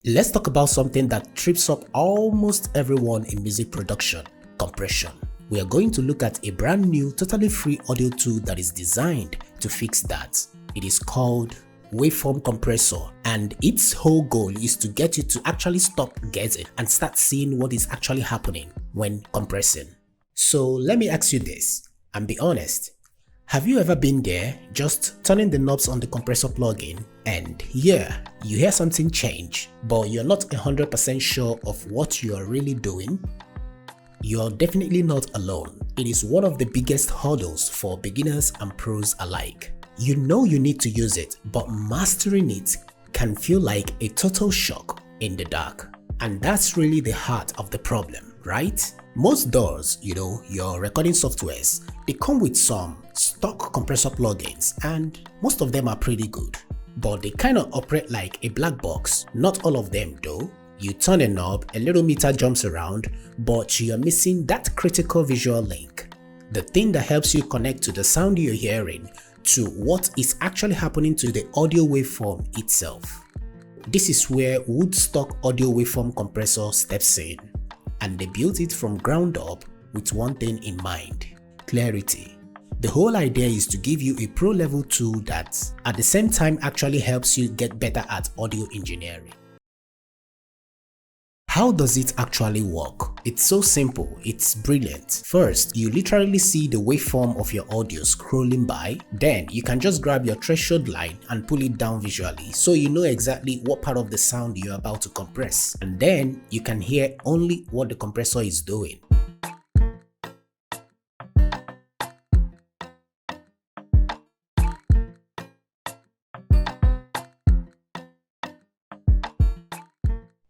Let's talk about something that trips up almost everyone in music production: compression. We are going to look at a brand new, totally free audio tool that is designed to fix that. It is called Waveform Compressor, and its whole goal is to get you to actually stop guessing and start seeing what is actually happening when compressing. So let me ask you this, and be honest. Have you ever been there, just turning the knobs on the compressor plugin, and yeah, you hear something change, but you're not 100% sure of what you're really doing? You're definitely not alone. It is one of the biggest hurdles for beginners and pros alike. You know you need to use it, but mastering it can feel like a total shock in the dark. And that's really the heart of the problem, right? Most DAWs, your recording softwares, they come with some stock compressor plugins, and most of them are pretty good. But they kind of operate like a black box. Not all of them though. You turn a knob, a little meter jumps around, but you're missing that critical visual link. The thing that helps you connect to the sound you're hearing to what is actually happening to the audio waveform itself. This is where Woodstock Audio Waveform Compressor steps in, and they built it from ground up with one thing in mind: clarity. The whole idea is to give you a pro level tool that at the same time actually helps you get better at audio engineering. How does it actually work? It's so simple, it's brilliant. First, you literally see the waveform of your audio scrolling by. Then you can just grab your threshold line and pull it down visually, so you know exactly what part of the sound you're about to compress. And then you can hear only what the compressor is doing.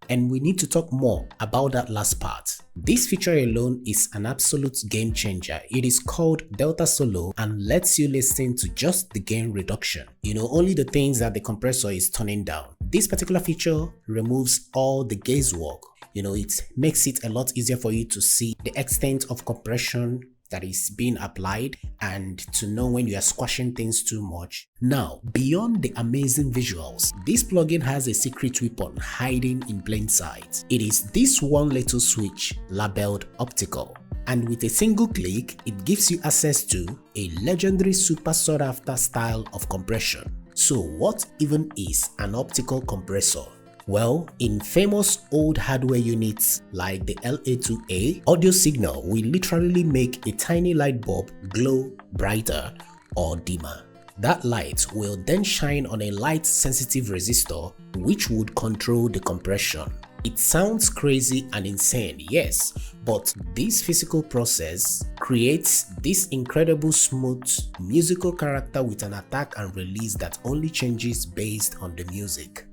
And we need to talk more about that last part. This feature alone is an absolute game changer. It is called Delta Solo and lets you listen to just the gain reduction. Only the things that the compressor is turning down. This particular feature removes all the guesswork. It makes it a lot easier for you to see the extent of compression that is being applied and to know when you are squashing things too much. Now, beyond the amazing visuals, this plugin has a secret weapon hiding in plain sight. It is this one little switch labeled Optical, and with a single click, it gives you access to a legendary super sought after style of compression. So what even is an optical compressor? Well, in famous old hardware units like the LA2A, audio signal will literally make a tiny light bulb glow brighter or dimmer. That light will then shine on a light sensitive resistor which would control the compression. It sounds crazy and insane, yes, but this physical process creates this incredible smooth musical character with an attack and release that only changes based on the music.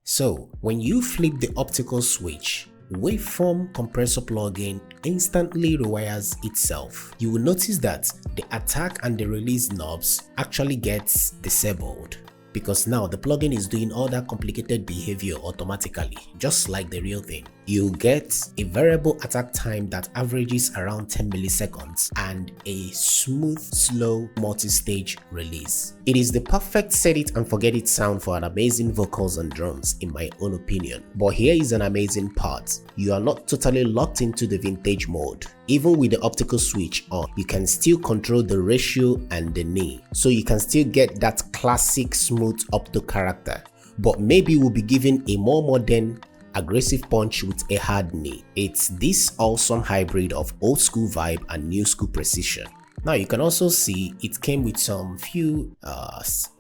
So, when you flip the optical switch, Waveform Compressor plugin instantly rewires itself. You will notice that the attack and the release knobs actually gets disabled, because now the plugin is doing all that complicated behavior automatically, just like the real thing. You get a variable attack time that averages around 10 milliseconds and a smooth, slow, multi-stage release. It is the perfect set it and forget it sound for an amazing vocals and drums in my own opinion. But here is an amazing part. You are not totally locked into the vintage mode. Even with the optical switch on, you can still control the ratio and the knee. So you can still get that classic smooth opto character, but maybe we'll be given a more modern, aggressive punch with a hard knee. It's this awesome hybrid of old school vibe and new school precision. Now you can also see it came with some few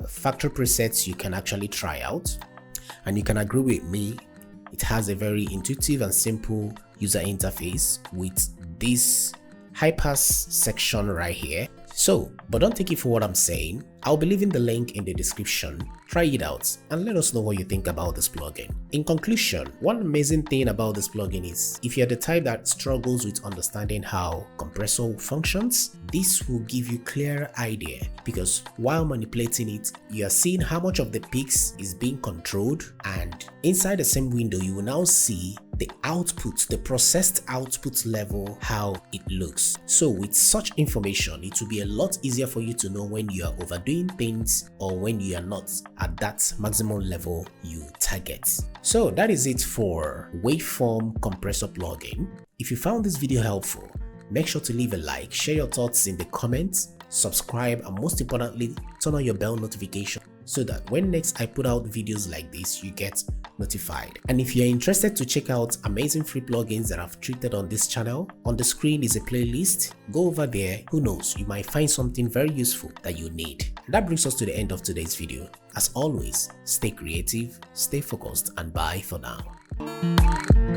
factory presets you can actually try out, and you can agree with me, it has a very intuitive and simple user interface with this high pass section right here. So, but don't take it for what I'm saying. I'll be leaving the link in the description. Try it out and let us know what you think about this plugin. In conclusion, one amazing thing about this plugin is if you're the type that struggles with understanding how compressor functions, this will give you clearer idea, because while manipulating it, you are seeing how much of the peaks is being controlled, and inside the same window you will now see the output, the processed output level, how it looks. So with such information, it will be a lot easier for you to know when you are overdoing things or when you are not at that maximum level you target. So that is it for Waveform Compressor plugin. If you found this video helpful, make sure to leave a like, share your thoughts in the comments, subscribe, and most importantly, turn on your bell notification so that when next I put out videos like this, you get notified. And if you're interested to check out amazing free plugins that I've treated on this channel, on the screen is a playlist. Go over there, who knows, you might find something very useful that you need. And that brings us to the end of today's video. As always, stay creative, stay focused, and bye for now.